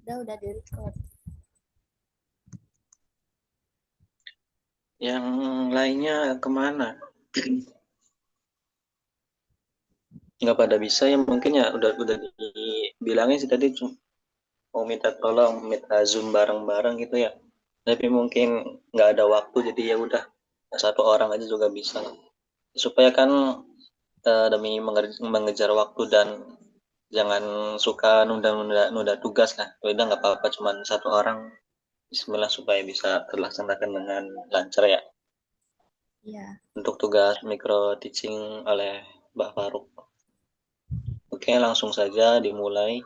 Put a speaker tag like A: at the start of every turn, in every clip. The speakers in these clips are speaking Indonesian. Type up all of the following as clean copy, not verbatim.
A: Udah di record.
B: Yang lainnya kemana? Nggak pada bisa ya mungkin ya udah dibilangin sih tadi mau minta tolong minta zoom bareng-bareng gitu ya. Tapi mungkin nggak ada waktu jadi ya udah satu orang aja juga bisa. Supaya kan demi mengejar waktu dan jangan suka nunda tugas lah. Ya udah nggak apa-apa cuman satu orang. Bismillah supaya bisa terlaksanakan dengan lancar ya.
A: Iya.
B: Untuk tugas micro teaching oleh Mbak Faruk. Oke, langsung saja dimulai.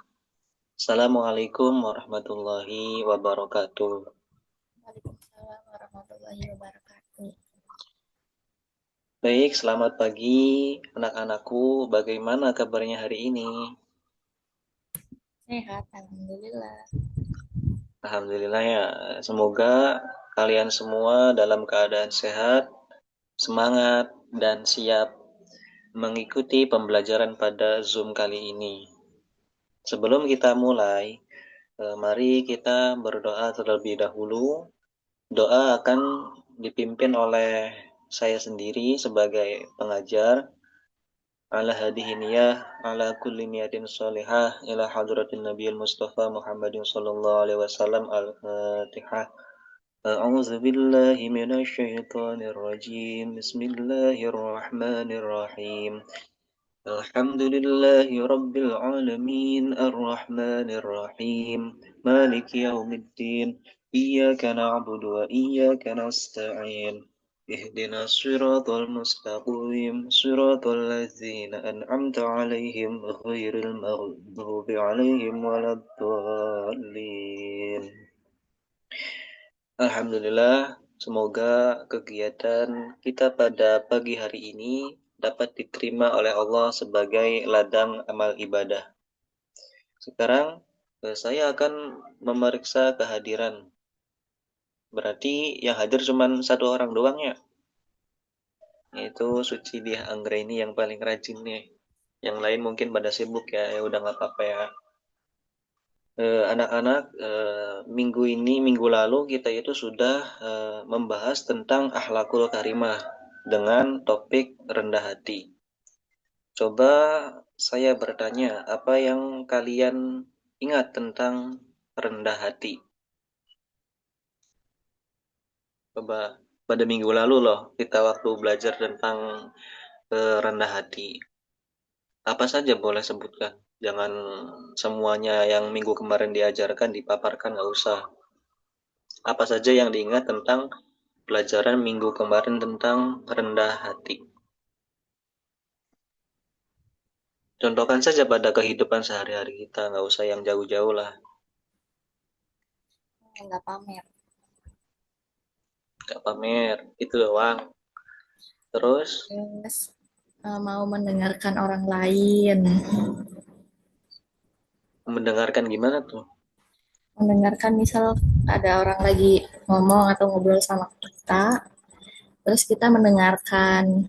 B: Assalamualaikum warahmatullahi wabarakatuh.
A: Waalaikumsalam warahmatullahi wabarakatuh.
B: Baik, selamat pagi anak-anakku. Bagaimana kabarnya hari ini?
A: Sehat, alhamdulillah.
B: Alhamdulillah ya. Semoga kalian semua dalam keadaan sehat, semangat, dan siap mengikuti pembelajaran pada Zoom kali ini. Sebelum kita mulai, mari kita berdoa terlebih dahulu. Doa akan dipimpin oleh saya sendiri sebagai pengajar ala hadihi niyah ala kulli niyatin sholihah ila hadratin nabiyil mustafa Muhammadin sallallahu alaihi wasallam al-fatihah. A'udzu billahi minasy syaithanir rajim. Bismillahirrahmanirrahim. Alhamdulillahi rabbil alamin arrahmanir rahim maliki yaumiddin iyyaka na'budu wa iyyaka nasta'in ihdinas siratal mustaqim siratal ladzina an'amta 'alaihim ghairil maghdubi 'alaihim waladdallin. Alhamdulillah, semoga kegiatan kita pada pagi hari ini dapat diterima oleh Allah sebagai ladang amal ibadah. Sekarang saya akan memeriksa kehadiran. Berarti yang hadir cuma satu orang doang ya, yaitu Suci Diah Anggraini yang paling rajin nih. Yang lain mungkin pada sibuk ya, ya udah nggak apa-apa ya. Anak-anak, minggu ini, minggu lalu kita itu sudah membahas tentang akhlakul karimah dengan topik rendah hati. Coba saya bertanya, apa yang kalian ingat tentang rendah hati? Coba pada minggu lalu loh, kita waktu belajar tentang rendah hati. Apa saja boleh sebutkan? Jangan semuanya yang minggu kemarin diajarkan, dipaparkan, nggak usah. Apa saja yang diingat tentang pelajaran minggu kemarin tentang rendah hati? Contohkan saja pada kehidupan sehari-hari kita, nggak usah yang jauh-jauh lah.
A: Nggak pamer.
B: Nggak pamer, itu doang. Terus,
A: Terus mau mendengarkan orang lain.
B: mendengarkan gimana tuh?
A: Mendengarkan misal ada orang lagi ngomong atau ngobrol sama kita, terus kita mendengarkan.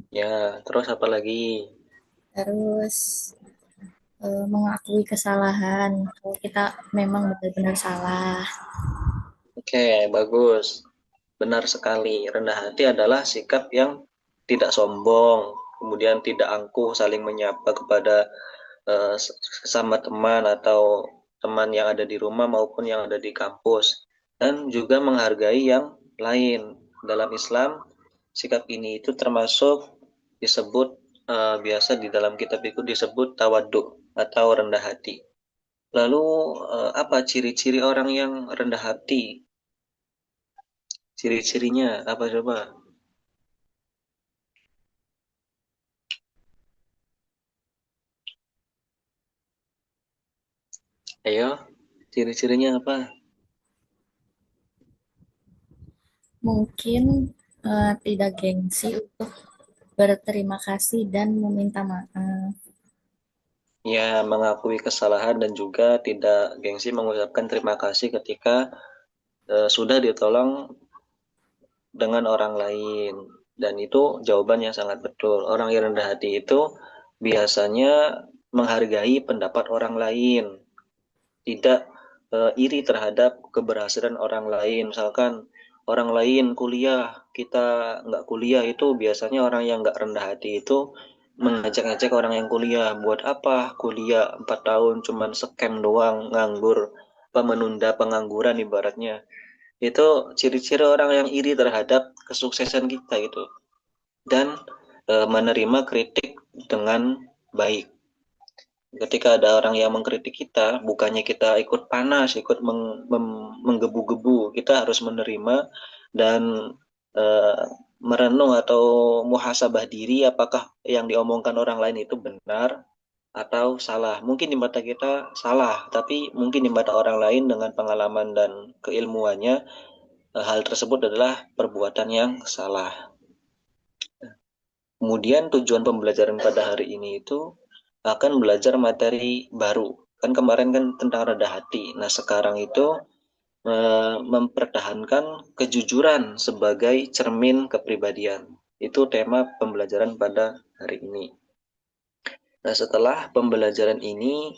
B: Ya, terus apa lagi?
A: Terus mengakui kesalahan kalau kita memang benar-benar salah.
B: Oke, bagus. Benar sekali. Rendah hati adalah sikap yang tidak sombong, kemudian tidak angkuh, saling menyapa kepada sesama teman atau teman yang ada di rumah maupun yang ada di kampus. Dan juga menghargai yang lain. Dalam Islam, sikap ini itu termasuk disebut biasa di dalam kitab itu disebut tawaduk atau rendah hati. Lalu apa ciri-ciri orang yang rendah hati? Ciri-cirinya apa coba? Ayo, ciri-cirinya apa?
A: Mungkin tidak gengsi untuk berterima kasih dan meminta maaf.
B: Ya, mengakui kesalahan dan juga tidak gengsi mengucapkan terima kasih ketika sudah ditolong dengan orang lain. Dan itu jawabannya sangat betul. Orang yang rendah hati itu biasanya menghargai pendapat orang lain. tidak iri terhadap keberhasilan orang lain. Misalkan orang lain kuliah, kita nggak kuliah, itu biasanya orang yang nggak rendah hati itu mengajak-ngajak orang yang kuliah. Buat apa kuliah 4 tahun cuman scam doang, nganggur, apa menunda pengangguran ibaratnya. Itu ciri-ciri orang yang iri terhadap kesuksesan kita gitu. Dan menerima kritik dengan baik. Ketika ada orang yang mengkritik kita, bukannya kita ikut panas, ikut menggebu-gebu, kita harus menerima dan eh, merenung atau muhasabah diri apakah yang diomongkan orang lain itu benar atau salah. Mungkin di mata kita salah, tapi mungkin di mata orang lain dengan pengalaman dan keilmuannya, hal tersebut adalah perbuatan yang salah. Kemudian tujuan pembelajaran pada hari ini itu akan belajar materi baru. Kan kemarin kan tentang rendah hati. Nah, sekarang itu mempertahankan kejujuran sebagai cermin kepribadian. Itu tema pembelajaran pada hari ini. Nah, setelah pembelajaran ini,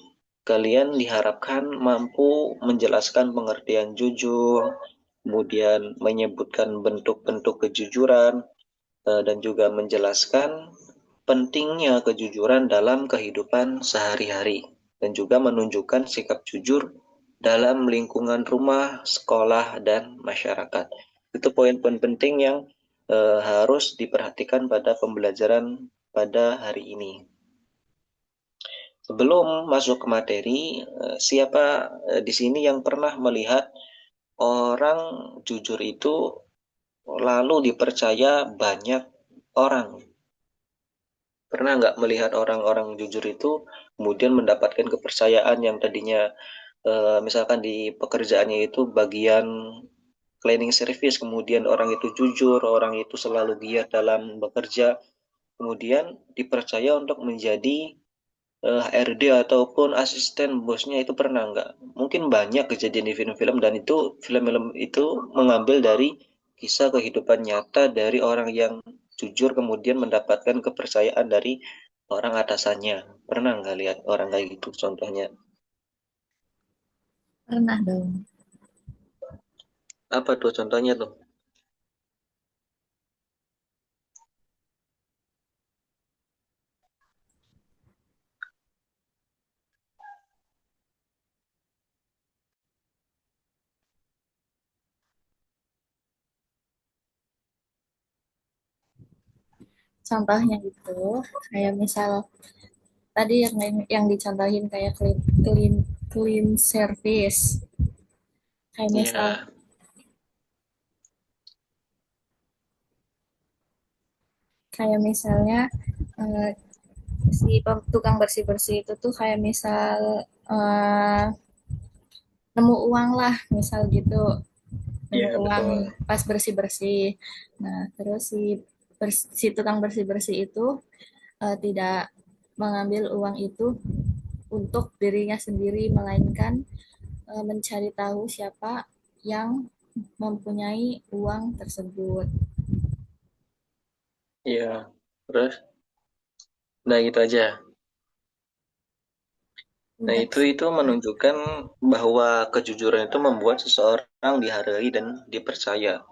B: kalian diharapkan mampu menjelaskan pengertian jujur, kemudian menyebutkan bentuk-bentuk kejujuran, dan juga menjelaskan pentingnya kejujuran dalam kehidupan sehari-hari dan juga menunjukkan sikap jujur dalam lingkungan rumah, sekolah, dan masyarakat. Itu poin-poin penting yang harus diperhatikan pada pembelajaran pada hari ini. Sebelum masuk ke materi, siapa di sini yang pernah melihat orang jujur itu lalu dipercaya banyak orang? Pernah nggak melihat orang-orang jujur itu kemudian mendapatkan kepercayaan yang tadinya misalkan di pekerjaannya itu bagian cleaning service, kemudian orang itu jujur, orang itu selalu giat dalam bekerja, kemudian dipercaya untuk menjadi HRD ataupun asisten bosnya, itu pernah nggak? Mungkin banyak kejadian di film-film, dan itu film-film itu mengambil dari kisah kehidupan nyata dari orang yang jujur kemudian mendapatkan kepercayaan dari orang atasannya. Pernah nggak lihat orang kayak gitu contohnya?
A: Pernah dong.
B: Apa tuh contohnya tuh?
A: Contohnya itu kayak misal tadi yang dicontohin kayak clean clean service. Kayak misal
B: Iya,
A: kayak misalnya eh, si tukang bersih-bersih itu tuh kayak misal eh, nemu uang lah, misal gitu. Nemu
B: iya
A: uang
B: betul.
A: pas bersih-bersih. Nah, terus si tukang bersih-bersih itu tidak mengambil uang itu untuk dirinya sendiri, melainkan mencari tahu siapa yang mempunyai uang tersebut.
B: Iya. Terus, nah gitu aja. Nah,
A: Udah
B: itu menunjukkan bahwa kejujuran itu membuat seseorang dihargai dan dipercaya.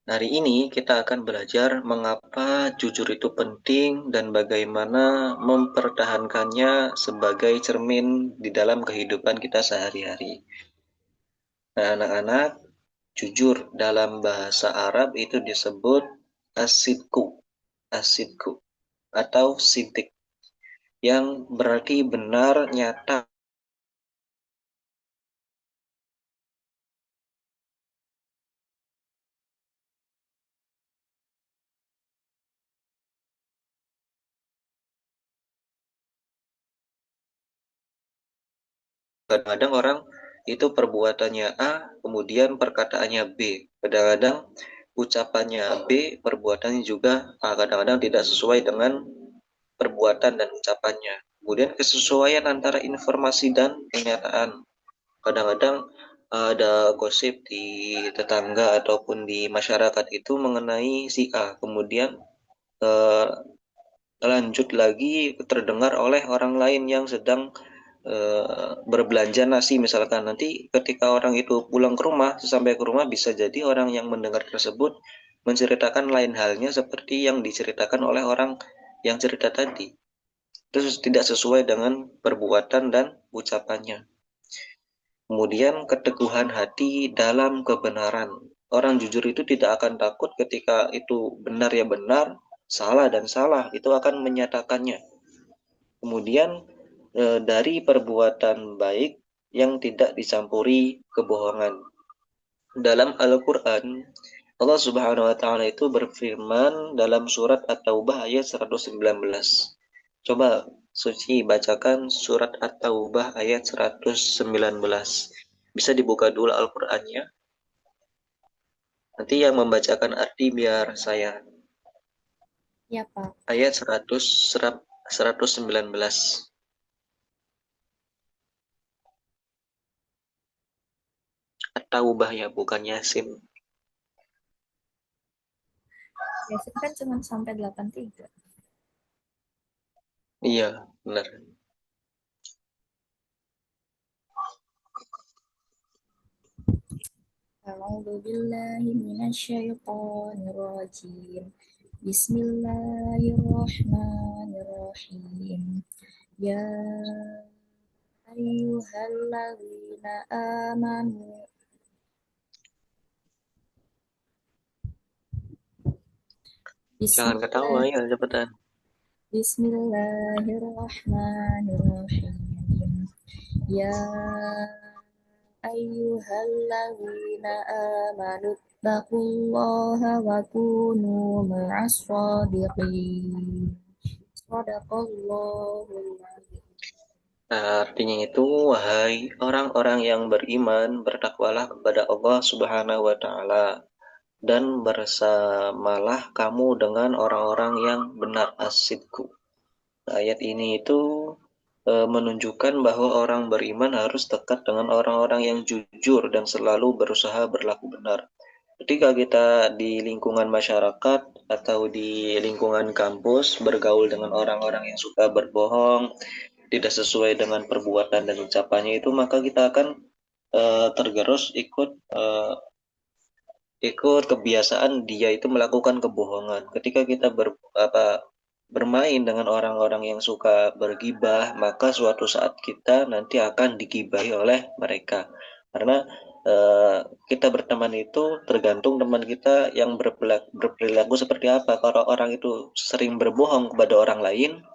B: Hari ini kita akan belajar mengapa jujur itu penting dan bagaimana mempertahankannya sebagai cermin di dalam kehidupan kita sehari-hari. Nah, anak-anak, jujur dalam bahasa Arab itu disebut asidku, asidku atau sidik, yang berarti benar, nyata. Kadang-kadang orang itu perbuatannya A, kemudian perkataannya B. Kadang-kadang ucapannya B, perbuatannya juga A. Kadang-kadang tidak sesuai dengan perbuatan dan ucapannya. Kemudian kesesuaian antara informasi dan kenyataan. Kadang-kadang ada gosip di tetangga ataupun di masyarakat itu mengenai si A. Kemudian eh, lanjut lagi terdengar oleh orang lain yang sedang berbelanja nasi misalkan, nanti ketika orang itu pulang ke rumah, sampai ke rumah bisa jadi orang yang mendengar tersebut menceritakan lain halnya seperti yang diceritakan oleh orang yang cerita tadi. Itu tidak sesuai dengan perbuatan dan ucapannya. Kemudian keteguhan hati dalam kebenaran. Orang jujur itu tidak akan takut ketika itu benar ya benar, salah dan salah, itu akan menyatakannya. Kemudian dari perbuatan baik yang tidak dicampuri kebohongan. Dalam Al-Quran, Allah Subhanahu wa Ta'ala itu berfirman dalam surat At-Taubah ayat 119. Coba Suci bacakan surat At-Taubah ayat 119. Bisa dibuka dulu Al-Qur'annya. Nanti yang membacakan arti biar saya.
A: Ya, Pak.
B: Ayat 119. At-Taubah ya, bukan Yasin.
A: Biasanya kan cuma sampai 83.
B: Iya, benar.
A: A'udzu billahi minasyaitonir rajim. Bismillahirrahmanirrahim. Ya ayyuhalladzina amanu
B: Jangan ketawa
A: Bismillah
B: ya, cepetan.
A: Bismillahirrahmanirrahim. Ya ayyuhalladzina amanu taqullaha wa kunu ma'as shadiqin. Shadaqallahul adzim.
B: Nah, artinya itu, wahai orang-orang yang beriman, bertakwalah kepada Allah Subhanahu wa Ta'ala, dan bersamalah kamu dengan orang-orang yang benar asidku. Ayat ini itu menunjukkan bahwa orang beriman harus dekat dengan orang-orang yang jujur dan selalu berusaha berlaku benar. Ketika kita di lingkungan masyarakat atau di lingkungan kampus bergaul dengan orang-orang yang suka berbohong, tidak sesuai dengan perbuatan dan ucapannya itu, maka kita akan tergerus ikut kebiasaan dia itu melakukan kebohongan. Ketika kita bermain dengan orang-orang yang suka bergibah, maka suatu saat kita nanti akan digibahi oleh mereka. Karena kita berteman itu tergantung teman kita yang berperilaku seperti apa. Kalau orang itu sering berbohong kepada orang lain,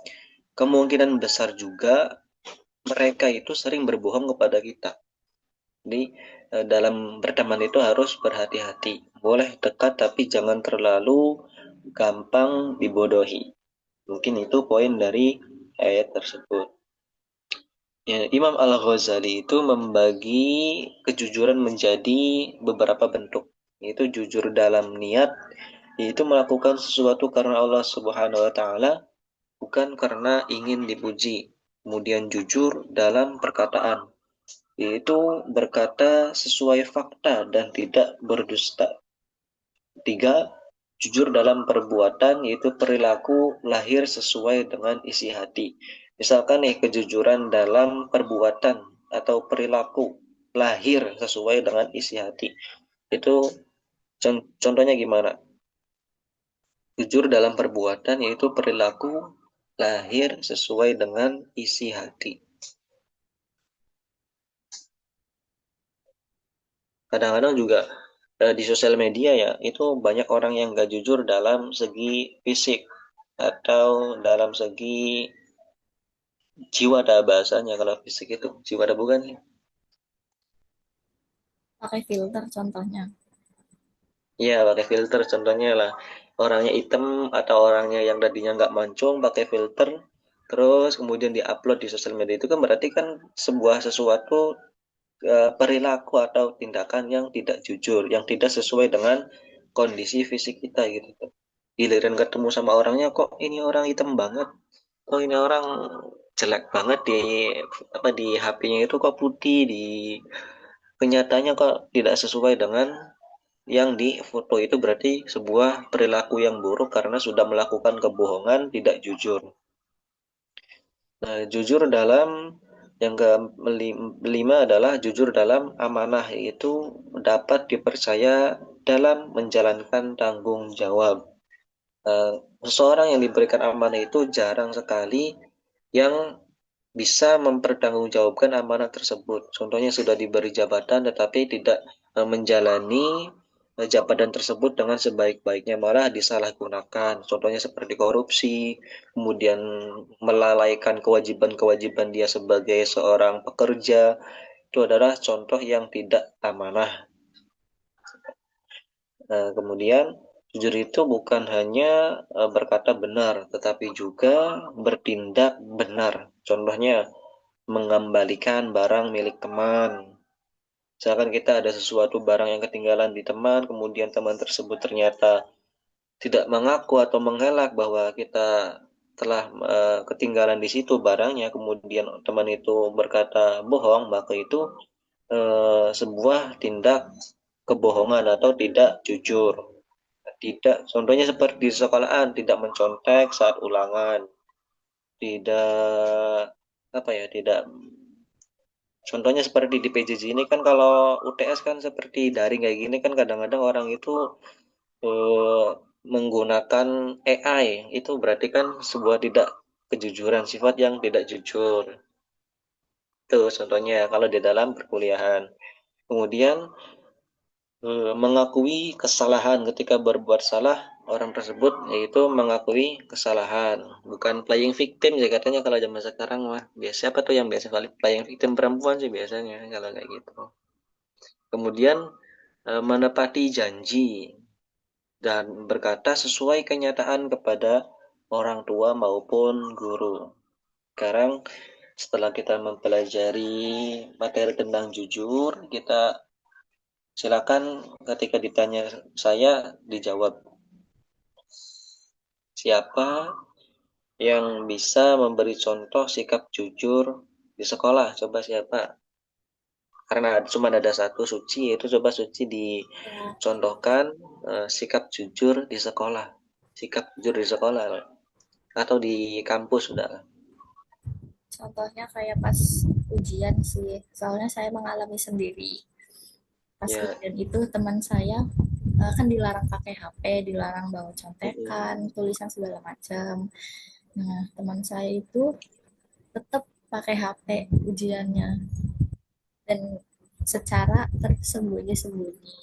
B: kemungkinan besar juga mereka itu sering berbohong kepada kita. Jadi dalam berteman itu harus berhati-hati. Boleh dekat tapi jangan terlalu gampang dibodohi. Mungkin itu poin dari ayat tersebut. Ya, Imam Al-Ghazali itu membagi kejujuran menjadi beberapa bentuk. Yaitu jujur dalam niat, yaitu melakukan sesuatu karena Allah Subhanahu wa Ta'ala, bukan karena ingin dipuji. Kemudian jujur dalam perkataan, yaitu berkata sesuai fakta dan tidak berdusta. Tiga, jujur dalam perbuatan, yaitu perilaku lahir sesuai dengan isi hati. Misalkan nih, kejujuran dalam perbuatan atau perilaku lahir sesuai dengan isi hati. Itu contohnya gimana? Jujur dalam perbuatan, yaitu perilaku lahir sesuai dengan isi hati. Kadang-kadang juga di sosial media ya, itu banyak orang yang gak jujur dalam segi fisik atau dalam segi jiwa, ada bahasanya. Kalau fisik itu jiwa, ada bukan sih?
A: Pakai filter contohnya.
B: Iya, pakai filter contohnya lah. Orangnya hitam atau orangnya yang tadinya nggak mancung pakai filter, terus kemudian diupload di sosial media, itu kan berarti kan sebuah sesuatu perilaku atau tindakan yang tidak jujur, yang tidak sesuai dengan kondisi fisik kita gitu. Giliran ketemu sama orangnya, kok ini orang hitam banget, oh ini orang jelek banget di di HP-nya itu kok putih, di kenyataannya kok tidak sesuai dengan yang di foto. Itu berarti sebuah perilaku yang buruk karena sudah melakukan kebohongan, tidak jujur. Nah, jujur dalam Yang kelima adalah jujur dalam amanah, yaitu dapat dipercaya dalam menjalankan tanggung jawab. Seseorang yang diberikan amanah itu jarang sekali yang bisa mempertanggungjawabkan amanah tersebut. Contohnya sudah diberi jabatan tetapi tidak menjalani jabatan tersebut dengan sebaik-baiknya, malah disalahgunakan. Contohnya seperti korupsi, kemudian melalaikan kewajiban-kewajiban dia sebagai seorang pekerja. Itu adalah contoh yang tidak amanah. Kemudian jujur itu bukan hanya berkata benar, tetapi juga bertindak benar. Contohnya mengembalikan barang milik teman. Misalkan kita ada sesuatu barang yang ketinggalan di teman, kemudian teman tersebut ternyata tidak mengaku atau mengelak bahwa kita telah ketinggalan di situ barangnya, kemudian teman itu berkata bohong, maka itu sebuah tindak kebohongan atau tidak jujur. Tidak, contohnya seperti di sekolahan, tidak mencontek saat ulangan, tidak apa ya, tidak. Contohnya seperti di PJJ ini kan, kalau UTS kan seperti daring kayak gini kan, kadang-kadang orang itu eh, menggunakan AI, itu berarti kan sebuah tidak kejujuran, sifat yang tidak jujur. Itu contohnya kalau di dalam perkuliahan. Kemudian mengakui kesalahan ketika berbuat salah orang tersebut, yaitu mengakui kesalahan, bukan playing victim ya katanya kalau zaman sekarang mah. Biasa apa tuh yang biasa kali playing victim, perempuan sih biasanya kalau kayak gitu. Kemudian menepati janji dan berkata sesuai kenyataan kepada orang tua maupun guru. Sekarang setelah kita mempelajari materi tentang jujur, kita silakan ketika ditanya saya dijawab. Siapa yang bisa memberi contoh sikap jujur di sekolah? Coba siapa? Karena cuma ada satu Suci, itu coba Suci
A: Ya,
B: dicontohkan sikap jujur di sekolah. Sikap jujur di sekolah atau di kampus sudah.
A: contohnya kayak pas ujian sih. Soalnya saya mengalami sendiri. Pas
B: Ya.
A: ujian itu teman saya kan dilarang pakai HP, dilarang bawa
B: Mm-mm.
A: contekan, tulisan segala macam. Nah, teman saya itu tetap pakai HP ujiannya dan secara tersembunyi-sembunyi.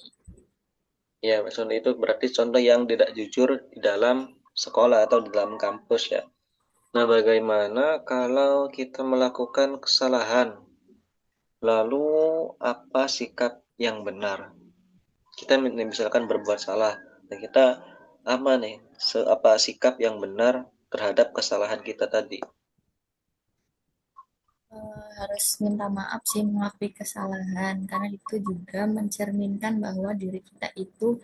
B: Ya, maksudnya itu berarti contoh yang tidak jujur di dalam sekolah atau di dalam kampus ya. Nah, bagaimana kalau kita melakukan kesalahan? Lalu apa sikap yang benar? Kita misalkan berbuat salah, nah kita apa nih? Apa sikap yang benar terhadap kesalahan kita tadi?
A: Harus minta maaf sih, mengakui kesalahan karena itu juga mencerminkan bahwa diri kita itu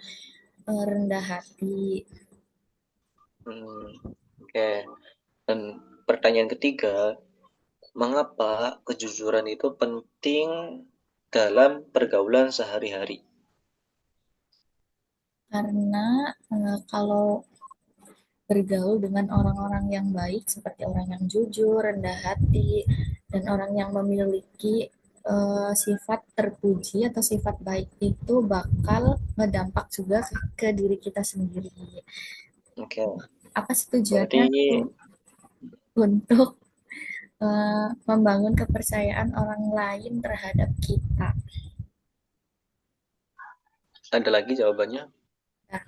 A: rendah hati.
B: Oke. Dan pertanyaan ketiga, mengapa kejujuran itu penting dalam pergaulan sehari-hari?
A: Karena kalau bergaul dengan orang-orang yang baik seperti orang yang jujur, rendah hati, dan orang yang memiliki sifat terpuji atau sifat baik itu bakal ngedampak juga ke diri kita sendiri.
B: Oke,
A: Apa sih tujuannya
B: berarti
A: tuh? Untuk membangun kepercayaan orang lain terhadap kita.
B: ada lagi jawabannya?
A: Nah,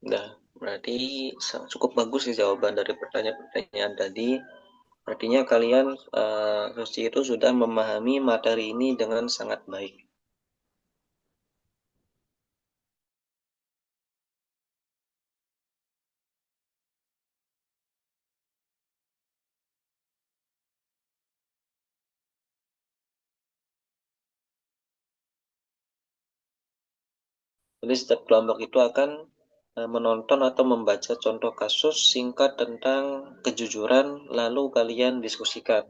B: Nah, berarti cukup bagus sih jawaban dari pertanyaan-pertanyaan tadi. Artinya kalian Suci itu sudah memahami materi ini dengan sangat baik. Jadi setiap kelompok itu akan menonton atau membaca contoh kasus singkat tentang kejujuran, lalu kalian diskusikan.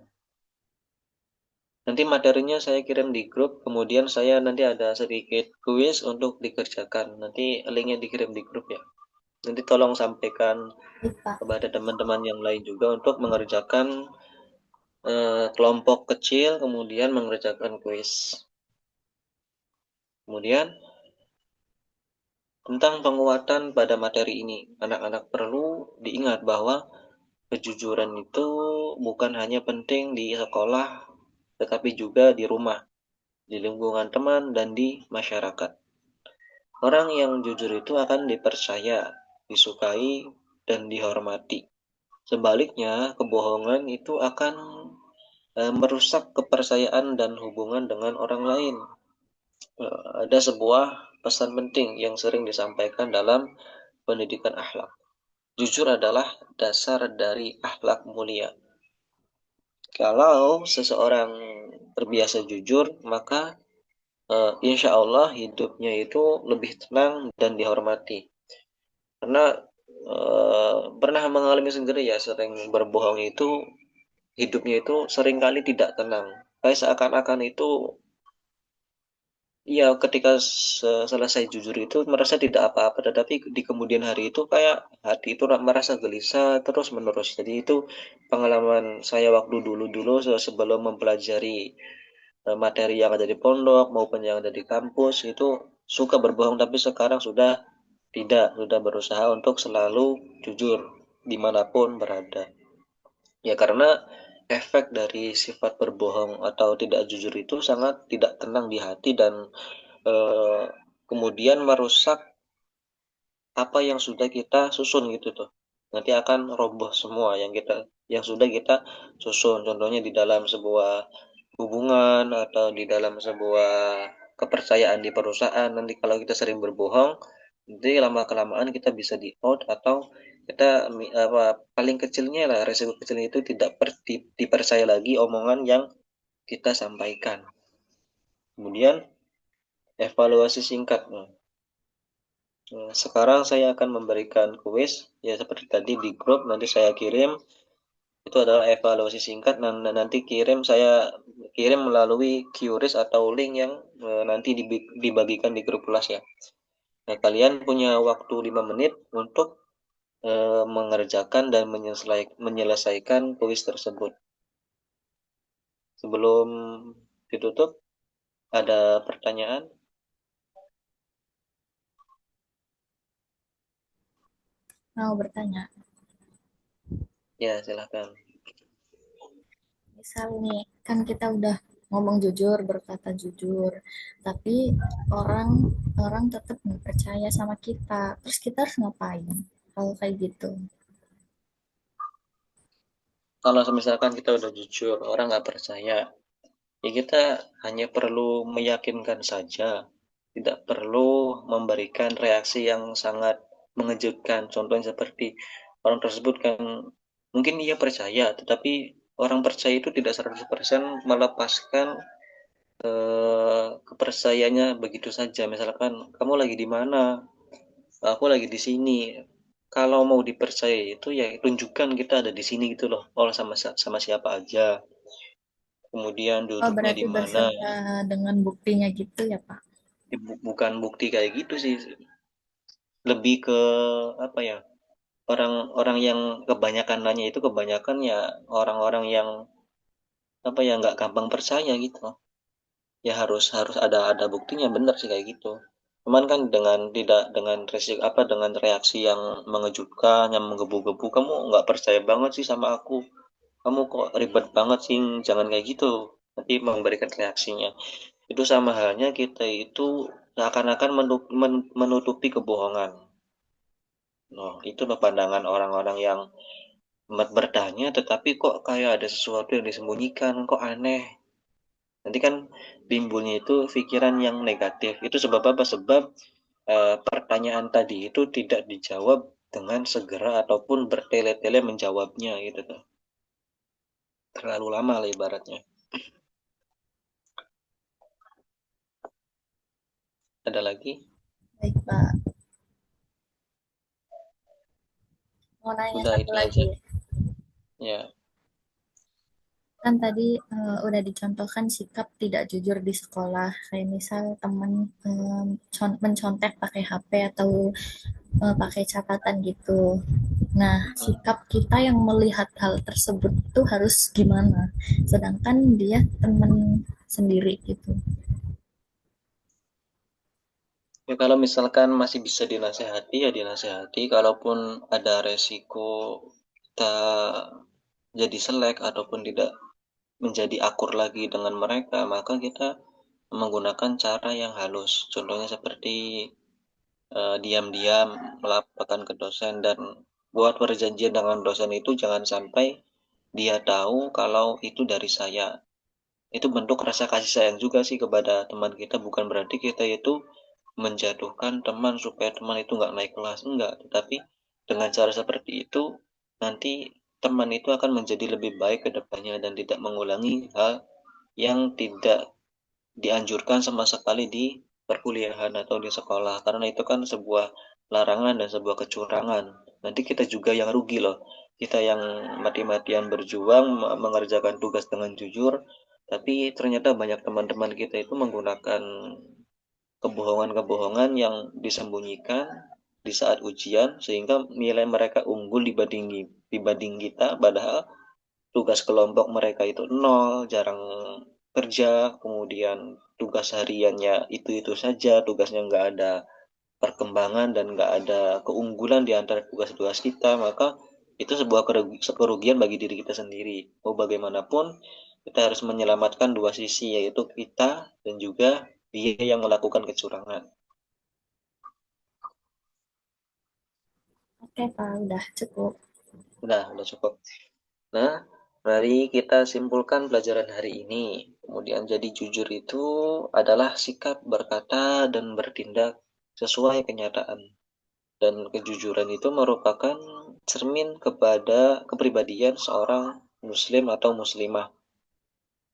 B: Nanti materinya saya kirim di grup, kemudian saya nanti ada sedikit kuis untuk dikerjakan. Nanti linknya dikirim di grup ya. Nanti tolong sampaikan
A: lupa.
B: kepada teman-teman yang lain juga untuk mengerjakan kelompok kecil, kemudian mengerjakan kuis. Kemudian tentang penguatan pada materi ini, anak-anak perlu diingat bahwa kejujuran itu bukan hanya penting di sekolah, tetapi juga di rumah, di lingkungan teman, dan di masyarakat. Orang yang jujur itu akan dipercaya, disukai, dan dihormati. Sebaliknya, kebohongan itu akan merusak kepercayaan dan hubungan dengan orang lain. Ada sebuah pesan penting yang sering disampaikan dalam pendidikan akhlak. Jujur adalah dasar dari akhlak mulia. Kalau seseorang terbiasa jujur, maka insya Allah hidupnya itu lebih tenang dan dihormati. Karena pernah mengalami sendiri ya, sering berbohong itu hidupnya itu seringkali tidak tenang. Kayak seakan-akan itu, iya, ketika selesai jujur itu merasa tidak apa-apa, tetapi di kemudian hari itu kayak hati itu merasa gelisah terus menerus. Jadi itu pengalaman saya waktu dulu-dulu sebelum mempelajari materi yang ada di pondok maupun yang ada di kampus itu suka berbohong, tapi sekarang sudah berusaha untuk selalu jujur dimanapun berada. Ya karena efek dari sifat berbohong atau tidak jujur itu sangat tidak tenang di hati dan eh, kemudian merusak apa yang sudah kita susun gitu tuh. Nanti akan roboh semua yang sudah kita susun. Contohnya di dalam sebuah hubungan atau di dalam sebuah kepercayaan di perusahaan. Nanti kalau kita sering berbohong, nanti lama kelamaan kita bisa di out atau kita apa paling kecilnya lah resiko kecilnya itu tidak dipercaya lagi omongan yang kita sampaikan. Kemudian evaluasi singkat. Sekarang saya akan memberikan kuis ya seperti tadi di grup nanti saya kirim itu adalah evaluasi singkat dan nanti kirim melalui QRIS atau link yang nanti dibagikan di grup kelas ya. Nah, kalian punya waktu 5 menit untuk mengerjakan dan menyelesaikan kuis tersebut. Sebelum ditutup, ada pertanyaan?
A: Mau bertanya,
B: Ya, silahkan.
A: misal nih, kan kita udah ngomong jujur, berkata jujur, tapi orang orang tetap nggak percaya sama kita. Terus kita harus ngapain? Kalau kayak gitu.
B: Kalau misalkan kita udah jujur, orang nggak percaya, ya kita hanya perlu meyakinkan saja, tidak perlu memberikan reaksi yang sangat mengejutkan. Contohnya seperti orang tersebut kan mungkin dia percaya, tetapi orang percaya itu tidak 100% melepaskan kepercayaannya begitu saja. Misalkan kamu lagi di mana, aku lagi di sini. Kalau mau dipercaya itu ya tunjukkan kita ada di sini gitu loh. Oh sama siapa aja. Kemudian
A: Oh,
B: duduknya
A: berarti
B: di mana.
A: berserta dengan buktinya gitu ya, Pak?
B: Bukan bukti kayak gitu sih, lebih ke apa ya, orang-orang yang kebanyakan nanya itu kebanyakan ya orang-orang yang apa ya nggak gampang percaya gitu, ya harus harus ada buktinya, bener sih kayak gitu. Cuman kan dengan tidak dengan resik apa dengan reaksi yang mengejutkan yang menggebu-gebu, kamu nggak percaya banget sih sama aku, kamu kok ribet banget sih, jangan kayak gitu. Nanti memberikan reaksinya itu sama halnya kita itu seakan-akan menutupi kebohongan. Nah, itu loh pandangan orang-orang yang bertanya, tetapi kok kayak ada sesuatu yang disembunyikan, kok aneh. Nanti kan timbulnya itu pikiran yang negatif. Itu sebab apa? Sebab pertanyaan tadi itu tidak dijawab dengan segera ataupun bertele-tele menjawabnya gitu tuh. Terlalu lama lah ibaratnya. Ada lagi?
A: Baik, Pak. Mau nanya
B: Udah
A: satu
B: itu aja.
A: lagi.
B: Ya,
A: Kan tadi udah dicontohkan sikap tidak jujur di sekolah. Kayak misal teman mencontek pakai HP atau pakai catatan gitu. Nah, sikap kita yang melihat hal tersebut itu harus gimana? Sedangkan dia teman sendiri gitu.
B: Ya kalau misalkan masih bisa dinasehati ya dinasehati, kalaupun ada resiko kita jadi selek ataupun tidak menjadi akur lagi dengan mereka, maka kita menggunakan cara yang halus. Contohnya seperti diam-diam melaporkan ke dosen dan buat perjanjian dengan dosen itu jangan sampai dia tahu kalau itu dari saya. Itu bentuk rasa kasih sayang juga sih kepada teman kita, bukan berarti kita itu menjatuhkan teman supaya teman itu nggak naik kelas, enggak. Tetapi dengan cara seperti itu nanti teman itu akan menjadi lebih baik ke depannya dan tidak mengulangi hal yang tidak dianjurkan sama sekali di perkuliahan atau di sekolah, karena itu kan sebuah larangan dan sebuah kecurangan. Nanti kita juga yang rugi loh, kita yang mati-matian berjuang mengerjakan tugas dengan jujur, tapi ternyata banyak teman-teman kita itu menggunakan kebohongan-kebohongan yang disembunyikan di saat ujian sehingga nilai mereka unggul dibanding kita, padahal tugas kelompok mereka itu nol, jarang kerja, kemudian tugas hariannya itu-itu saja, tugasnya nggak ada perkembangan dan nggak ada keunggulan di antara tugas-tugas kita, maka itu sebuah kerugian bagi diri kita sendiri. Mau bagaimanapun, kita harus menyelamatkan dua sisi, yaitu kita dan juga dia yang melakukan kecurangan.
A: Oke, Pak, udah cukup.
B: Udah cukup. Nah, mari kita simpulkan pelajaran hari ini. Kemudian jadi jujur itu adalah sikap berkata dan bertindak sesuai kenyataan. Dan kejujuran itu merupakan cermin kepada kepribadian seorang muslim atau muslimah.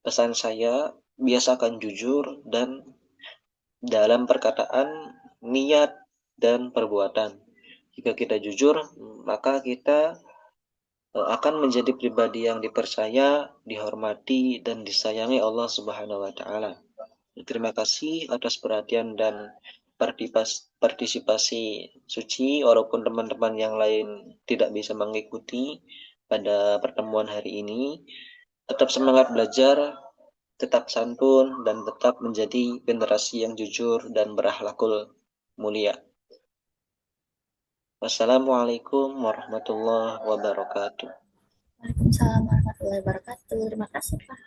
B: Pesan saya, biasakan jujur dan dalam perkataan, niat, dan perbuatan. Jika kita jujur, maka kita akan menjadi pribadi yang dipercaya, dihormati, dan disayangi Allah Subhanahu wa Ta'ala. Terima kasih atas perhatian dan partisipasi Suci, walaupun teman-teman yang lain tidak bisa mengikuti pada pertemuan hari ini. Tetap semangat belajar, tetap santun, dan tetap menjadi generasi yang jujur dan berakhlakul mulia. Wassalamualaikum warahmatullahi wabarakatuh.
A: Waalaikumsalam warahmatullahi wabarakatuh. Terima kasih, Pak.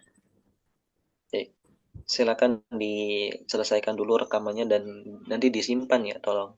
B: Oke, silakan diselesaikan dulu rekamannya dan nanti disimpan ya, tolong.